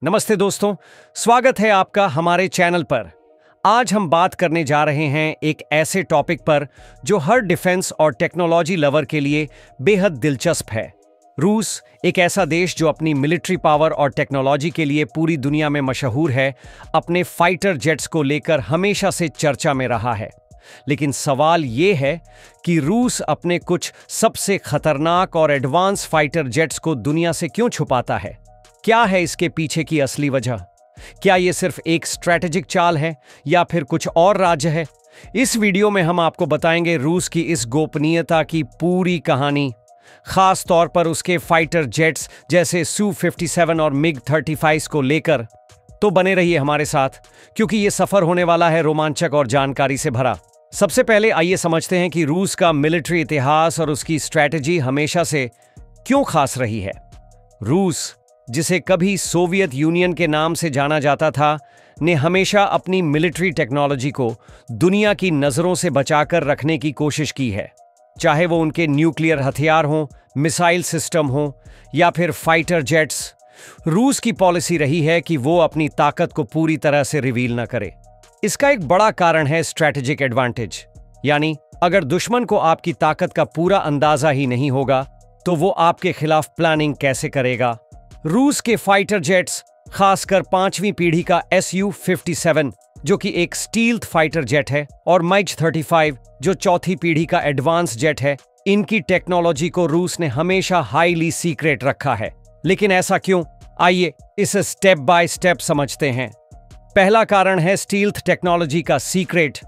नमस्ते दोस्तों, स्वागत है आपका हमारे चैनल पर। आज हम बात करने जा रहे हैं एक ऐसे टॉपिक पर जो हर डिफेंस और टेक्नोलॉजी लवर के लिए बेहद दिलचस्प है। रूस एक ऐसा देश जो अपनी मिलिट्री पावर और टेक्नोलॉजी के लिए पूरी दुनिया में मशहूर है, अपने फाइटर जेट्स को लेकर हमेशा से चर्चा में रहा है। लेकिन सवाल ये है कि रूस अपने कुछ सबसे खतरनाक और एडवांस फाइटर जेट्स को दुनिया से क्यों छुपाता है? क्या है इसके पीछे की असली वजह? क्या ये सिर्फ एक स्ट्रैटेजिक चाल है या फिर कुछ और राज है? इस वीडियो में हम आपको बताएंगे रूस की इस गोपनीयता की पूरी कहानी, खास तौर पर उसके फाइटर जेट्स जैसे सू-57 और मिग-35 को लेकर। तो बने रहिए हमारे साथ, क्योंकि ये सफर होने वाला है रोमांचक और जानकारी से भरा। सबसे पहले आइए समझते हैं कि रूस का मिलिट्री इतिहास और उसकी स्ट्रैटेजी हमेशा से क्यों खास रही है। रूस, जिसे कभी सोवियत यूनियन के नाम से जाना जाता था, ने हमेशा अपनी मिलिट्री टेक्नोलॉजी को दुनिया की नजरों से बचाकर रखने की कोशिश की है। चाहे वो उनके न्यूक्लियर हथियार हों, मिसाइल सिस्टम हों या फिर फाइटर जेट्स, रूस की पॉलिसी रही है कि वो अपनी ताकत को पूरी तरह से रिवील न करे। इसका एक बड़ा कारण है स्ट्रैटेजिक एडवांटेज, यानी अगर दुश्मन को आपकी ताकत का पूरा अंदाजा ही नहीं होगा तो वो आपके खिलाफ प्लानिंग कैसे करेगा। रूस के फाइटर जेट्स, खासकर 5वीं पीढ़ी का Su-57 जो कि एक स्टील्थ फाइटर जेट है, और मिग-35 जो चौथी पीढ़ी का एडवांस जेट है, इनकी टेक्नोलॉजी को रूस ने हमेशा हाईली सीक्रेट रखा है। लेकिन ऐसा क्यों? आइए इसे स्टेप बाय स्टेप समझते हैं। पहला कारण है स्टील्थ टेक्नोलॉजी का सीक्रेट।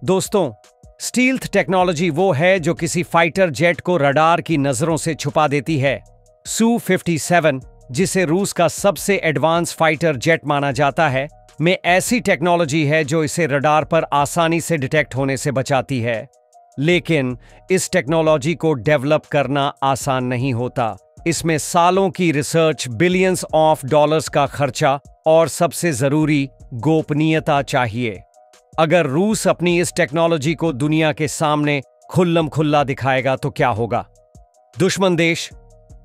दोस्तों, स्टील्थ टेक्नोलॉजी वो है जो किसी फाइटर जेट को रडार की नजरों से छुपा देती है। सू-57, जिसे रूस का सबसे एडवांस फाइटर जेट माना जाता है, में ऐसी टेक्नोलॉजी है जो इसे रडार पर आसानी से डिटेक्ट होने से बचाती है। लेकिन इस टेक्नोलॉजी को डेवलप करना आसान नहीं होता। इसमें सालों की रिसर्च, बिलियंस ऑफ डॉलर्स का खर्चा और सबसे जरूरी गोपनीयता चाहिए। अगर रूस अपनी इस टेक्नोलॉजी को दुनिया के सामने खुल्लम खुल्ला दिखाएगा तो क्या होगा? दुश्मन देश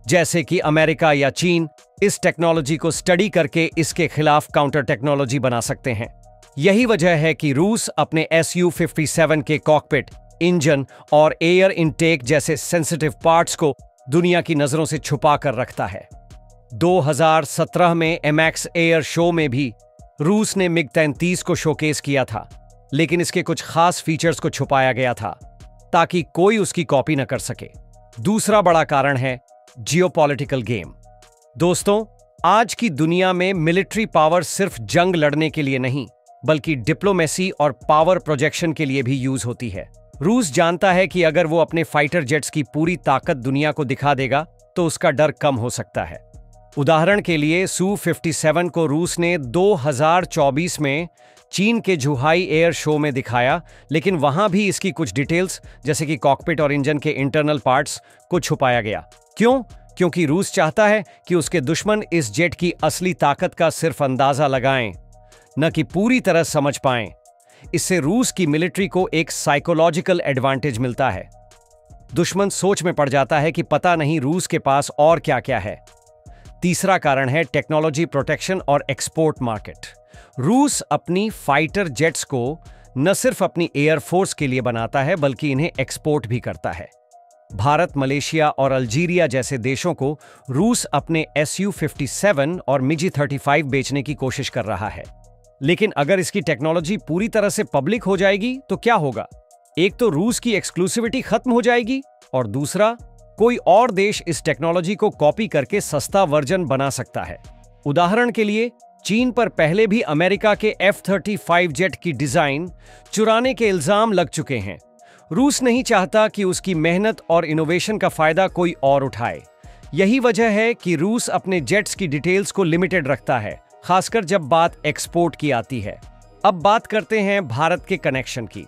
जैसे कि अमेरिका या चीन इस टेक्नोलॉजी को स्टडी करके इसके खिलाफ काउंटर टेक्नोलॉजी बना सकते हैं। यही वजह है कि रूस अपने Su-57 के कॉकपिट, इंजन और एयर इनटेक जैसे सेंसिटिव पार्ट्स को दुनिया की नजरों से छुपा कर रखता है। 2017 में एमैक्स एयर शो में भी रूस ने मिग-33 को शोकेस किया था, लेकिन इसके कुछ खास फीचर्स को छुपाया गया था ताकि कोई उसकी कॉपी न कर सके। दूसरा बड़ा कारण है जियोपॉलिटिकल गेम। दोस्तों, आज की दुनिया में मिलिट्री पावर सिर्फ जंग लड़ने के लिए नहीं, बल्कि डिप्लोमेसी और पावर प्रोजेक्शन के लिए भी यूज होती है। रूस जानता है कि अगर वो अपने फाइटर जेट्स की पूरी ताकत दुनिया को दिखा देगा तो उसका डर कम हो सकता है। उदाहरण के लिए सू-57 को रूस ने 2024 में चीन के जुहाई एयर शो में दिखाया, लेकिन वहां भी इसकी कुछ डिटेल्स जैसे कि कॉकपिट और इंजन के इंटरनल पार्ट्स को छुपाया गया। क्यों? क्योंकि रूस चाहता है कि उसके दुश्मन इस जेट की असली ताकत का सिर्फ अंदाजा लगाएं, न कि पूरी तरह समझ पाएं। इससे रूस की मिलिट्री को एक साइकोलॉजिकल एडवांटेज मिलता है। दुश्मन सोच में पड़ जाता है कि पता नहीं रूस के पास और क्या क्या है। तीसरा कारण है टेक्नोलॉजी प्रोटेक्शन और एक्सपोर्ट मार्केट। रूस अपनी फाइटर जेट्स को न सिर्फ अपनी एयरफोर्स के लिए बनाता है, बल्कि इन्हें एक्सपोर्ट भी करता है। भारत, मलेशिया और अल्जीरिया जैसे देशों को रूस अपने Su-57 और मिग-35 बेचने की कोशिश कर रहा है। लेकिन अगर इसकी टेक्नोलॉजी पूरी तरह से पब्लिक हो जाएगी तो क्या होगा? एक तो रूस की एक्सक्लूसिविटी खत्म हो जाएगी, और दूसरा, कोई और देश इस टेक्नोलॉजी को कॉपी करके सस्ता वर्जन बना सकता है। उदाहरण के लिए, चीन पर पहले भी अमेरिका के F-35 जेट की डिजाइन चुराने के इल्जाम लग चुके हैं। रूस नहीं चाहता कि उसकी मेहनत और इनोवेशन का फायदा कोई और उठाए। यही वजह है कि रूस अपने जेट्स की डिटेल्स को लिमिटेड रखता है, खासकर जब बात एक्सपोर्ट की आती है। अब बात करते हैं भारत के कनेक्शन की।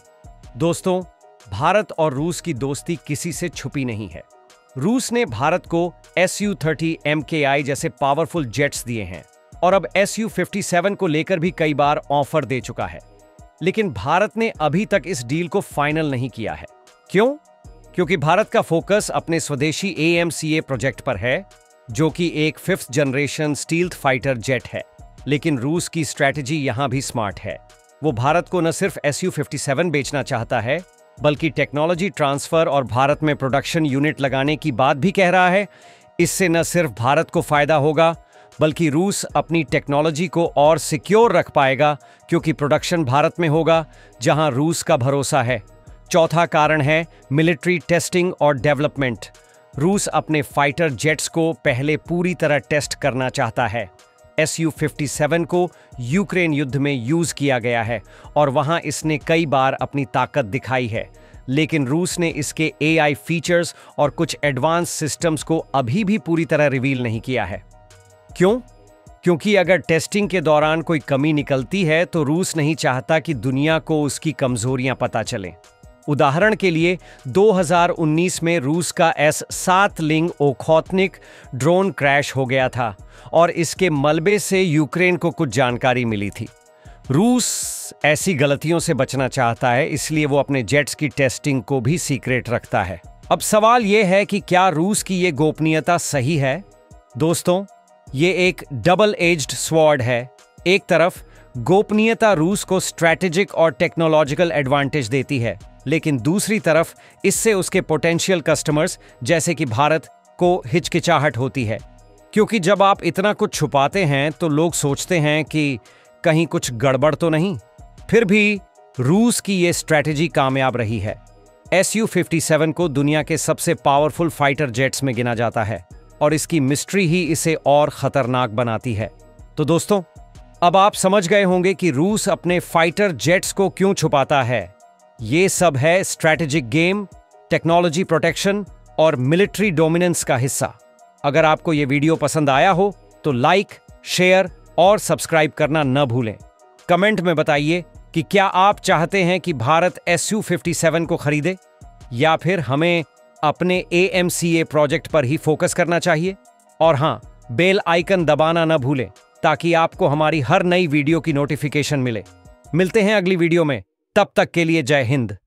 दोस्तों, भारत और रूस की दोस्ती किसी से छुपी नहीं है। रूस ने भारत को Su-30 MKI जैसे पावरफुल जेट्स दिए हैं, और अब Su-57 को लेकर भी कई बार ऑफर दे चुका है। लेकिन भारत ने अभी तक इस डील को फाइनल नहीं किया है। क्यों? क्योंकि भारत का फोकस अपने स्वदेशी AMCA प्रोजेक्ट पर है, जो कि एक 5th generation stealth fighter jet है। लेकिन रूस की स्ट्रैटेजी यहां भी स्मार्ट है। वो भारत को न सिर्फ Su-57 बेचना चाहता है, बल्कि टेक्नोलॉजी ट्रांसफर और भारत में प्रोडक्शन यूनिट लगाने की बात भी कह रहा है। इससे न सिर्फ भारत को फायदा होगा, बल्कि रूस अपनी टेक्नोलॉजी को और सिक्योर रख पाएगा, क्योंकि प्रोडक्शन भारत में होगा, जहां रूस का भरोसा है। चौथा कारण है मिलिट्री टेस्टिंग और डेवलपमेंट। रूस अपने फाइटर जेट्स को पहले पूरी तरह टेस्ट करना चाहता है। Su-57 को यूक्रेन युद्ध में यूज किया गया है और वहां इसने कई बार अपनी ताकत दिखाई है, लेकिन रूस ने इसके AI फीचर्स और कुछ एडवांस सिस्टम्स को अभी भी पूरी तरह रिवील नहीं किया है। क्यों? क्योंकि अगर टेस्टिंग के दौरान कोई कमी निकलती है तो रूस नहीं चाहता कि दुनिया को उसकी कमजोरियां पता चलें। उदाहरण के लिए 2019 में रूस का S-7 लिंग ओखोतनिक ड्रोन क्रैश हो गया था और इसके मलबे से यूक्रेन को कुछ जानकारी मिली थी। रूस ऐसी गलतियों से बचना चाहता है, इसलिए वो अपने जेट्स की टेस्टिंग को भी सीक्रेट रखता है। अब सवाल यह है कि क्या रूस की ये गोपनीयता सही है? दोस्तों, ये एक डबल एज्ड स्वॉर्ड है। एक तरफ गोपनीयता रूस को स्ट्रैटेजिक और टेक्नोलॉजिकल एडवांटेज देती है, लेकिन दूसरी तरफ इससे उसके पोटेंशियल कस्टमर्स जैसे कि भारत को हिचकिचाहट होती है, क्योंकि जब आप इतना कुछ छुपाते हैं तो लोग सोचते हैं कि कहीं कुछ गड़बड़ तो नहीं। फिर भी रूस की ये स्ट्रैटेजी कामयाब रही है। Su-57 को दुनिया के सबसे पावरफुल फाइटर जेट्स में गिना जाता है और इसकी मिस्ट्री ही इसे और खतरनाक बनाती है। तो दोस्तों, अब आप समझ गए होंगे कि रूस अपने फाइटर जेट्स को क्यों छुपाता है। ये सब है स्ट्रैटेजिक गेम, टेक्नोलॉजी प्रोटेक्शन और मिलिट्री डोमिनेंस का हिस्सा। अगर आपको ये वीडियो पसंद आया हो तो लाइक, शेयर और सब्सक्राइब करना न भूलें। कमेंट में बताइए कि क्या आप चाहते हैं कि भारत Su-57 को खरीदे या फिर हमें अपने AMCA प्रोजेक्ट पर ही फोकस करना चाहिए। और हाँ, बेल आइकन दबाना न भूलें ताकि आपको हमारी हर नई वीडियो की नोटिफिकेशन मिले। मिलते हैं अगली वीडियो में, तब तक के लिए जय हिंद।